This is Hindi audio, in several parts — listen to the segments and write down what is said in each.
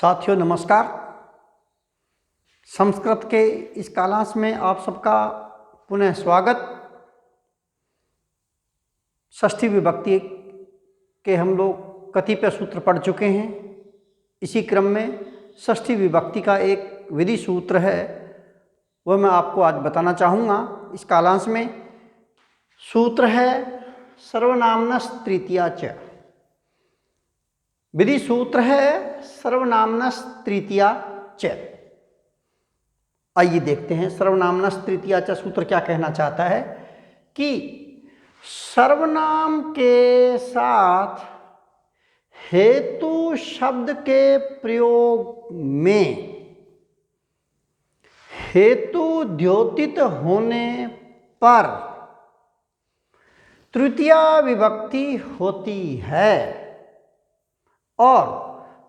साथियों नमस्कार। संस्कृत के इस कालांश में आप सबका पुनः स्वागत। षष्ठी विभक्ति के हम लोग कतिपय सूत्र पढ़ चुके हैं। इसी क्रम में षष्ठी विभक्ति का एक विधि सूत्र है, वह मैं आपको आज बताना चाहूँगा। इस कालांश में सूत्र है सर्वनाम्नस् तृतीया च। विधि सूत्र है सर्वनाम्नस् तृतीया च। आइए देखते हैं सर्वनाम्नस् तृतीया च सूत्र क्या कहना चाहता है कि सर्वनाम के साथ हेतु शब्द के प्रयोग में हेतु द्योतित होने पर तृतीया विभक्ति होती है और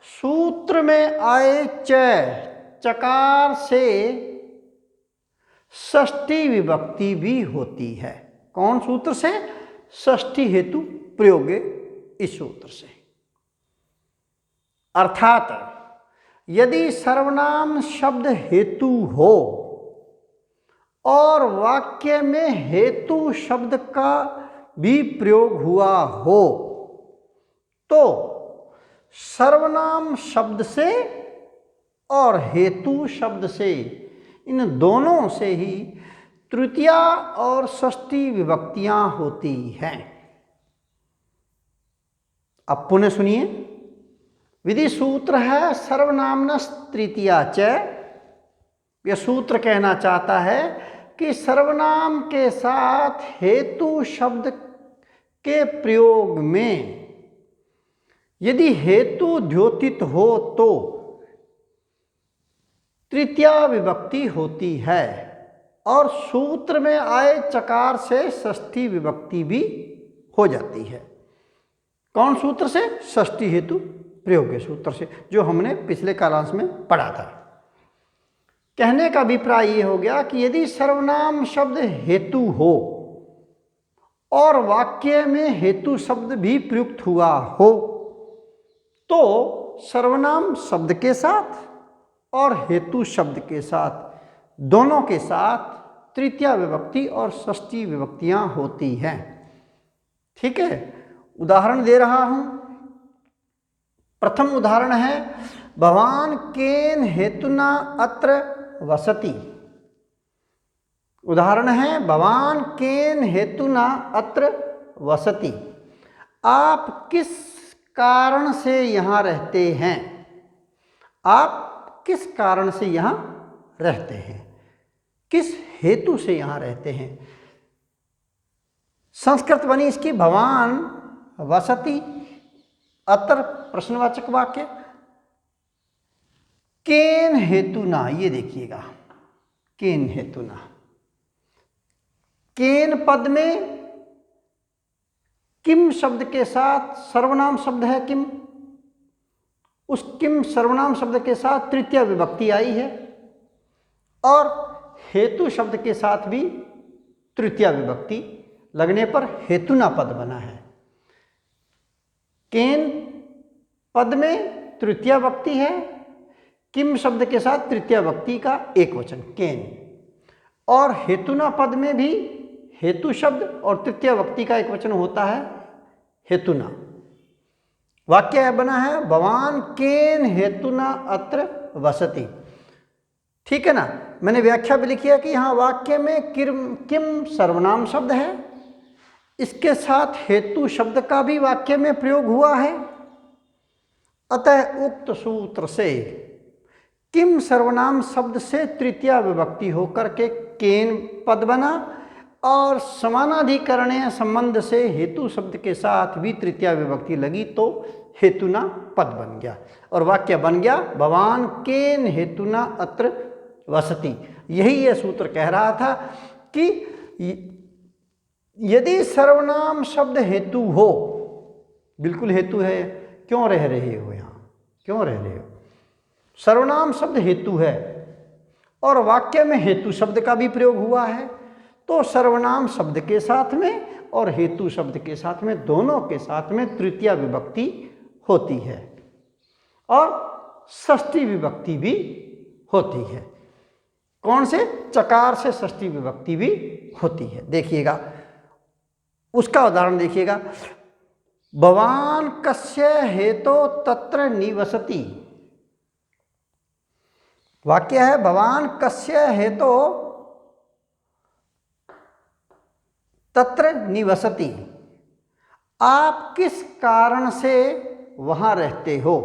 सूत्र में आए च चकार से षष्ठी विभक्ति भी होती है। कौन सूत्र से? षष्ठी हेतु प्रयोगे इस सूत्र से। अर्थात यदि सर्वनाम शब्द हेतु हो और वाक्य में हेतु शब्द का भी प्रयोग हुआ हो तो सर्वनाम शब्द से और हेतु शब्द से, इन दोनों से ही तृतीया और षष्ठी विभक्तियां होती हैं। अब पुनः सुनिए, विधि सूत्र है सर्वनाम्नस् तृतीया च। यह सूत्र कहना चाहता है कि सर्वनाम के साथ हेतु शब्द के प्रयोग में यदि हेतु द्योतित हो तो तृतीया विभक्ति होती है और सूत्र में आए चकार से षष्ठी विभक्ति भी हो जाती है। कौन सूत्र से? षष्ठी हेतु प्रयोग्य सूत्र से, जो हमने पिछले कालांश में पढ़ा था। कहने का अभिप्राय ये हो गया कि यदि सर्वनाम शब्द हेतु हो और वाक्य में हेतु शब्द भी प्रयुक्त हुआ हो तो सर्वनाम शब्द के साथ और हेतु शब्द के साथ, दोनों के साथ तृतीया विभक्ति और षष्ठी विभक्तियां होती हैं। ठीक है, उदाहरण दे रहा हूं। प्रथम उदाहरण है भवान केन हेतुना अत्र वसति। उदाहरण है भवान केन हेतुना अत्र वसति। आप किस कारण से यहाँ रहते हैं? आप किस कारण से यहाँ रहते हैं? किस हेतु से यहाँ रहते हैं? संस्कृत बनी इसकी भवान वसति अत्र प्रश्नवाचक वाक्य। केन हेतुना, ये देखिएगा, केन हेतुना। केन पद में किम शब्द के साथ सर्वनाम शब्द है किम, उस किम सर्वनाम शब्द के साथ तृतीया विभक्ति आई है और हेतु शब्द के साथ भी तृतीया विभक्ति लगने पर हेतुना पद बना है। केन पद में तृतीया विभक्ति है, किम शब्द के साथ तृतीया विभक्ति का एक वचन केन, और हेतुना पद में भी हेतु शब्द और तृतीया विभक्ति का एक वचन होता है हेतुना। वाक्य बना है भवान केन हेतुना अत्र वसति। ठीक है ना। मैंने व्याख्या भी लिखी है कि यहाँ वाक्य में किम सर्वनाम शब्द है, इसके साथ हेतु शब्द का भी वाक्य में प्रयोग हुआ है। अतः उक्त सूत्र से किम सर्वनाम शब्द से तृतीया विभक्ति होकर के केन पद बना और समानाधिकरणीय संबंध से हेतु शब्द के साथ भी तृतीया विभक्ति लगी तो हेतुना पद बन गया और वाक्य बन गया भवान केन हेतुना अत्र वसति। यही यह सूत्र कह रहा था कि यदि सर्वनाम शब्द हेतु हो, बिल्कुल हेतु है, क्यों रह रहे हो यहाँ, क्यों रह रहे हो? सर्वनाम शब्द हेतु है और वाक्य में हेतु शब्द का भी प्रयोग हुआ है तो सर्वनाम शब्द के साथ में और हेतु शब्द के साथ में, दोनों के साथ में तृतीया विभक्ति होती है। और षष्ठी विभक्ति भी होती है। कौन से? चकार से षष्ठी विभक्ति भी होती है। देखिएगा उसका उदाहरण देखिएगा। भवान कस्य हेतो तत्र निवसति। वाक्य है भवान कस्य हेतो तत्र निवसति। आप किस कारण से वहां रहते हो?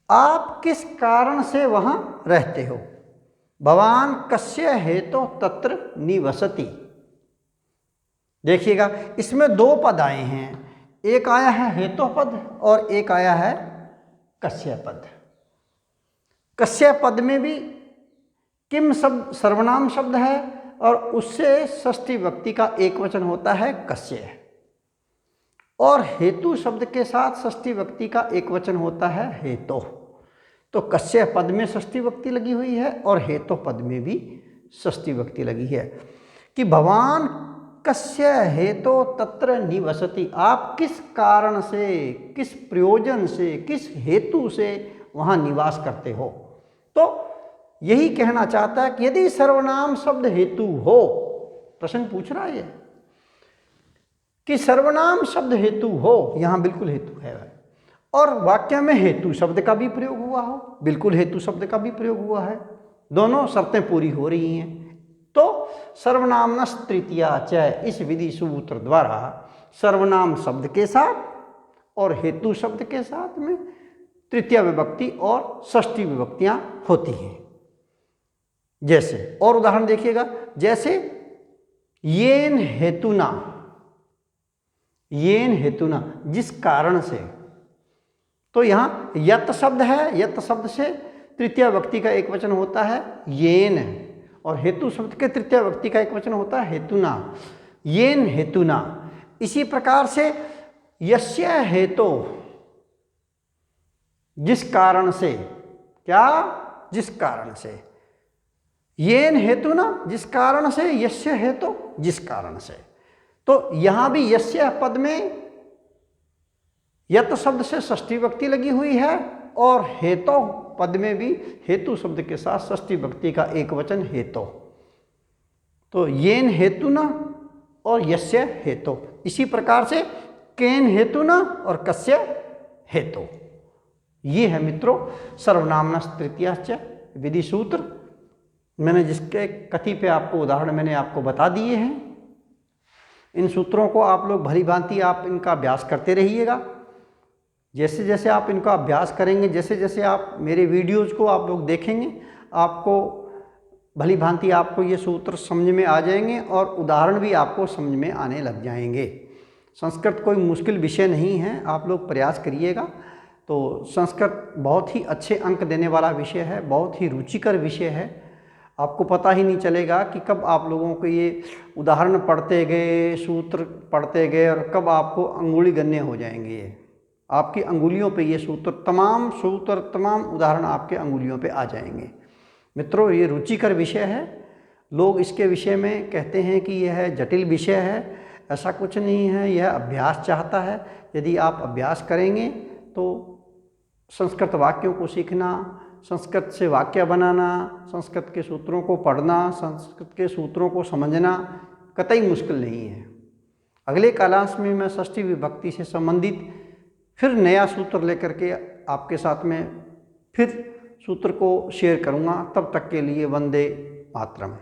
आप किस कारण से वहां रहते हो? भवान कस्य हेतो तत्र निवसति। देखिएगा इसमें दो पद आए हैं, एक आया है हेतु पद और एक आया है कस्य पद। कस्य पद में भी किम शब्द सर्वनाम शब्द है और उससे षष्ठी विभक्ति का एक वचन होता है कस्य, और हेतु शब्द के साथ षष्ठी विभक्ति का एक वचन होता है हेतो। तो कस्य पद में षष्ठी विभक्ति लगी हुई है और हेतु पद में भी षष्ठी विभक्ति लगी है कि भवान कस्य हेतो तत्र निवसति। आप किस कारण से, किस प्रयोजन से, किस हेतु से वहाँ निवास करते हो। तो यही कहना चाहता है कि यदि सर्वनाम शब्द हेतु हो, प्रश्न पूछ रहा है कि सर्वनाम शब्द हेतु हो, यहाँ बिल्कुल हेतु है, और वाक्य में हेतु शब्द का भी प्रयोग हुआ हो, बिल्कुल हेतु शब्द का भी प्रयोग हुआ है, दोनों शर्तें पूरी हो रही हैं, तो सर्वनामनस् तृतीया च इस विधि सूत्र द्वारा सर्वनाम शब्द के साथ और हेतु शब्द के साथ में तृतीया विभक्ति और षष्ठी विभक्तियां होती हैं। जैसे और उदाहरण देखिएगा, जैसे येन हेतुना, येन हेतुना जिस कारण से। तो यहाँ यत शब्द है, यत शब्द से तृतीया विभक्ति का एक वचन होता है येन, और हेतु शब्द के तृतीया विभक्ति का एक वचन होता है हेतुना, येन हेतुना। इसी प्रकार से यस्य हेतो जिस कारण से, क्या? जिस कारण से। येन हेतुना जिस कारण से, यस्य हेतो जिस कारण से। तो यहां भी यस्य पद में यत शब्द से षष्ठी विभक्ति लगी हुई है और हेतो पद में भी हेतु शब्द के साथ षष्ठी विभक्ति का एक वचन हेतो। तो येन हेतुना और यस्य हेतो। इसी प्रकार से केन हेतुना और कस्य हेतो। ये है मित्रों सर्वनामनस् तृतीयाश्च विधि सूत्र। मैंने जिसके कतिपय आपको उदाहरण मैंने आपको बता दिए हैं। इन सूत्रों को आप लोग भली भांति आप इनका अभ्यास करते रहिएगा। जैसे जैसे आप इनका अभ्यास करेंगे, जैसे जैसे आप मेरे वीडियोज़ को आप लोग देखेंगे, आपको भली भांति आपको ये सूत्र समझ में आ जाएंगे और उदाहरण भी आपको समझ में आने लग जाएंगे। संस्कृत कोई मुश्किल विषय नहीं है, आप लोग प्रयास करिएगा। तो संस्कृत बहुत ही अच्छे अंक देने वाला विषय है, बहुत ही रुचिकर विषय है। आपको पता ही नहीं चलेगा कि कब आप लोगों को ये उदाहरण पढ़ते गए, सूत्र पढ़ते गए और कब आपको अंगुली गन्ने हो जाएंगे। ये आपकी अंगुलियों पे ये सूत्र, तमाम उदाहरण आपके अंगुलियों पे आ जाएंगे। मित्रों ये रुचिकर विषय है। लोग इसके विषय में कहते हैं कि यह जटिल विषय है, ऐसा कुछ नहीं है। यह अभ्यास चाहता है। यदि आप अभ्यास करेंगे तो संस्कृत वाक्यों को सीखना, संस्कृत से वाक्य बनाना, संस्कृत के सूत्रों को पढ़ना, संस्कृत के सूत्रों को समझना कतई मुश्किल नहीं है। अगले क्लास में मैं षष्ठी विभक्ति से संबंधित फिर नया सूत्र लेकर के आपके साथ में फिर सूत्र को शेयर करूंगा। तब तक के लिए वंदे मातरम।